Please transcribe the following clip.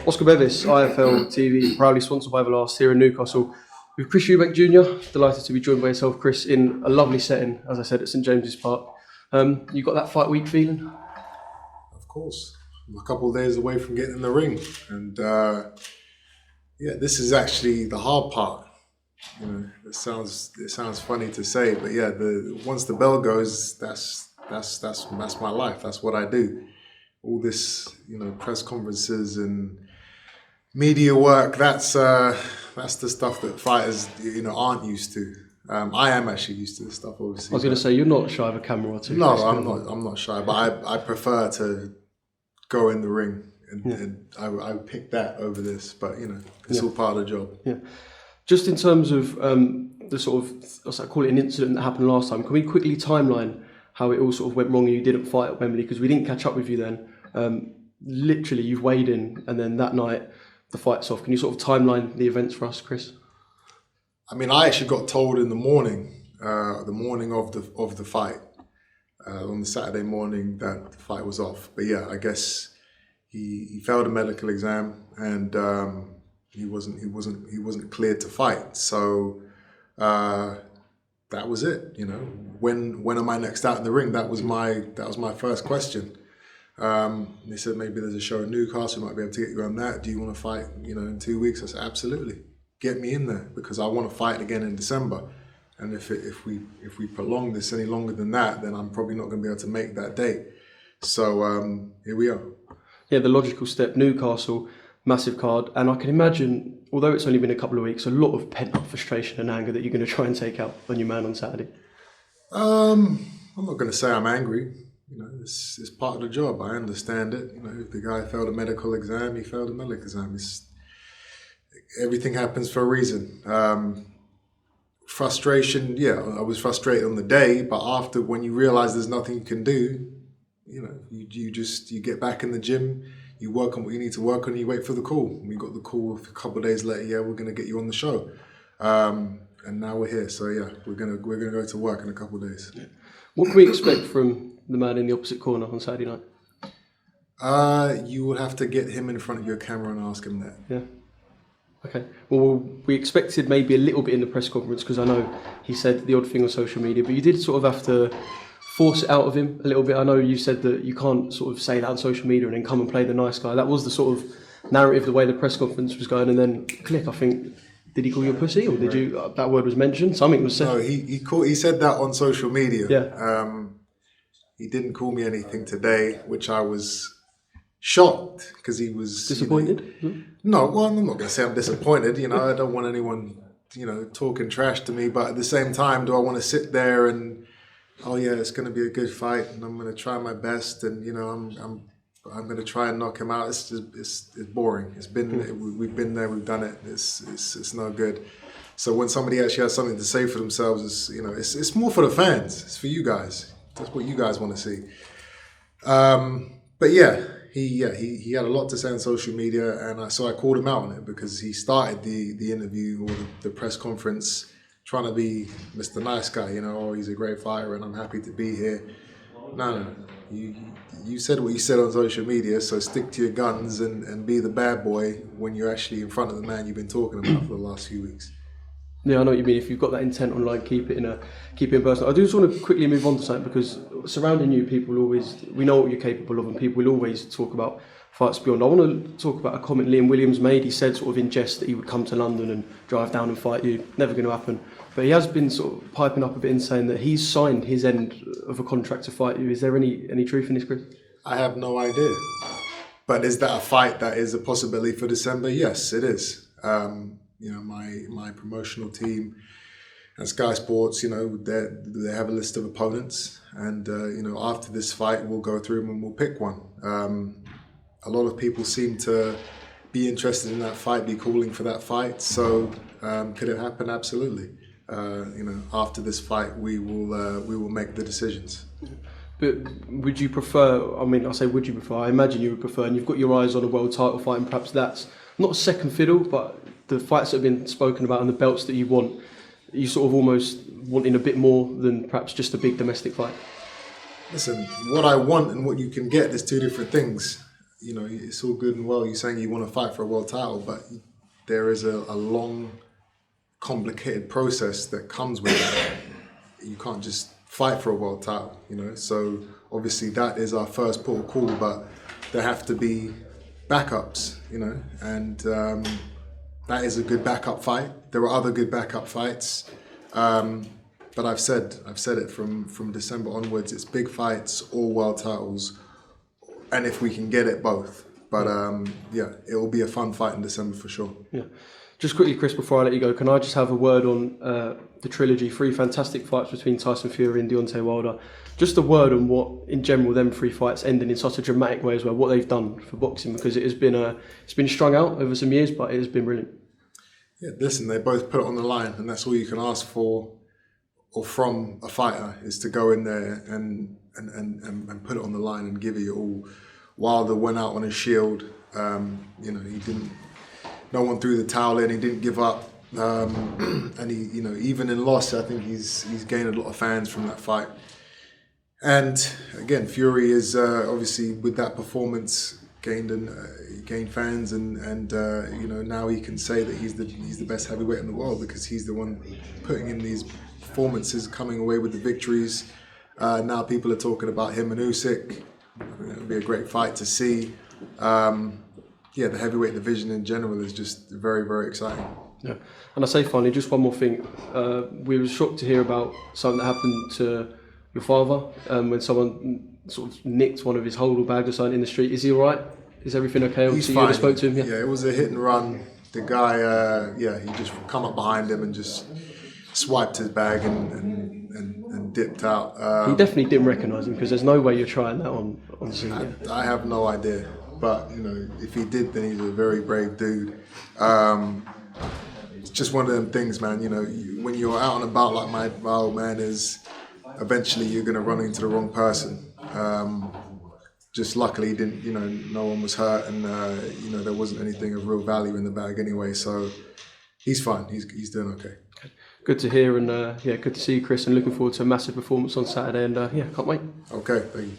Oscar Bevis, IFL TV, proudly sponsored by Everlast here in Newcastle. With Chris Eubank Jr., delighted to be joined by yourself, Chris, in a lovely setting, as I said, at St James's Park. You got that fight week feeling? Of course. I'm a couple of days away from getting in the ring. And this is actually the hard part. You know, it sounds funny to say, but yeah, once the bell goes, that's my life. That's what I do. All this, press conferences and media work. That's the stuff that fighters, aren't used to. I am actually used to this stuff, obviously. I was going to say, you're not shy of a camera or two. No, I'm not shy, but I prefer to go in the ring, and I pick that over this. But it's all part of the job. Yeah. Just in terms of the sort of, I call it an incident that happened last time, can we quickly timeline how it all sort of went wrong and you didn't fight at Wembley? Because we didn't catch up with you then. Literally, you've weighed in and then that night, the fight's off. Can you sort of timeline the events for us, Chris? I mean, I actually got told in the morning of the fight, on the Saturday morning, that the fight was off. But yeah, I guess he failed a medical exam and he wasn't cleared to fight. So that was it. When am I next out in the ring? That was my first question. They said maybe there's a show in Newcastle, we might be able to get you on that. Do you want to fight? In 2 weeks? I said absolutely. Get me in there because I want to fight again in December. And if we prolong this any longer than that, then I'm probably not going to be able to make that date. So here we are. Yeah, the logical step, Newcastle, massive card. And I can imagine, although it's only been a couple of weeks, a lot of pent-up frustration and anger that you're going to try and take out on your man on Saturday. I'm not going to say I'm angry. It's part of the job. I understand it. If the guy failed a medical exam, he failed a medical exam. Everything happens for a reason. Frustration, I was frustrated on the day, but after, when you realize there's nothing you can do, you get back in the gym, you work on what you need to work on, and you wait for the call. We got the call a couple of days later, we're going to get you on the show. And now we're here. So we're gonna go to work in a couple of days. Yeah. What can we expect from the man in the opposite corner on Saturday night? You will have to get him in front of your camera and ask him that. Yeah. Okay. Well, we expected maybe a little bit in the press conference because I know he said the odd thing on social media, but you did sort of have to force it out of him a little bit. I know you said that you can't sort of say that on social media and then come and play the nice guy. That was the sort of narrative, the way the press conference was going, and then click, I think. Did he call you a pussy, or did you? That word was mentioned. Something was said. No, he said that on social media. Yeah. He didn't call me anything today, which I was shocked because he was disappointed. No, well, I'm not going to say I'm disappointed. I don't want anyone, talking trash to me. But at the same time, do I want to sit there and, it's going to be a good fight, and I'm going to try my best, and I'm going to try and knock him out. It's boring. We've been there, we've done it. It's no good. So when somebody actually has something to say for themselves, it's more for the fans. It's for you guys. That's what you guys want to see. But yeah, he had a lot to say on social media, and so I called him out on it because he started the interview or the press conference trying to be Mr. Nice Guy. He's a great fighter, and I'm happy to be here. No. You said what you said on social media, so stick to your guns and be the bad boy when you're actually in front of the man you've been talking about for the last few weeks. Yeah, I know what you mean. If you've got that intent online, keep it in person. I do just want to quickly move on to something because surrounding you, we know what you're capable of, and people will always talk about fights beyond. I want to talk about a comment Liam Williams made. He said sort of in jest that he would come to London and drive down and fight you. Never going to happen. But he has been sort of piping up a bit and saying that he's signed his end of a contract to fight you. Is there any truth in this, Chris? I have no idea. But is that a fight that is a possibility for December? Yes, it is. My promotional team and Sky Sports, they have a list of opponents, and after this fight, we'll go through them and we'll pick one. A lot of people seem to be interested in that fight, be calling for that fight. So could it happen? Absolutely. After this fight, we will make the decisions. But would you prefer, I imagine you would prefer, and you've got your eyes on a world title fight, and perhaps that's not a second fiddle, but the fights that have been spoken about and the belts that you want, you sort of almost wanting a bit more than perhaps just a big domestic fight? Listen, what I want and what you can get is two different things. you know, it's all good and well. You're saying you want to fight for a world title, but there is a long, complicated process that comes with that. You can't just fight for a world title, you know. So obviously that is our first port of call, but there have to be backups, you know, and that is a good backup fight. There are other good backup fights, but I've said it from December onwards. It's big fights, all world titles, and if we can get it, both. But yeah, it will be a fun fight in December for sure. Yeah. Just quickly, Chris, before I let you go, can I just have a word on the trilogy? 3 fantastic fights between Tyson Fury and Deontay Wilder. Just a word on what, in general, them 3 fights ending in such a dramatic way as well, what they've done for boxing, because it has been it's been strung out over some years, but it has been brilliant. Yeah, listen, they both put it on the line, and that's all you can ask for or from a fighter, is to go in there and put it on the line and give it your all. Wilder went out on his shield. You know, he didn't. No one threw the towel in. He didn't give up, and he, you know, even in loss, I think he's gained a lot of fans from that fight. And again, Fury is obviously, with that performance, gained fans, and you know, now he can say that he's the best heavyweight in the world, because he's the one putting in these performances, coming away with the victories. Now people are talking about him and Usyk. It would be a great fight to see. Yeah, the heavyweight division in general is just very, very exciting. Yeah, and I say finally, just one more thing. We were shocked to hear about something that happened to your father when someone sort of nicked one of his hodl bags or something in the street. Is he all right? Is everything okay? He's Obviously, fine. you spoke to him. Yeah, it was a hit and run. The guy, yeah, he just come up behind him and just swiped his bag and dipped out. He definitely didn't recognise him, because there's no way you're trying that on scene. I have no idea, but you know, if he did, then he's a very brave dude. It's just one of them things, man. You know, when you're out and about like my old man is, eventually you're going to run into the wrong person. Just luckily, didn't, you know, no one was hurt, and you know, there wasn't anything of real value in the bag anyway. So he's fine. He's doing okay. Good to hear, and yeah, good to see you, Chris, and looking forward to a massive performance on Saturday, and yeah, can't wait. Okay, thank you.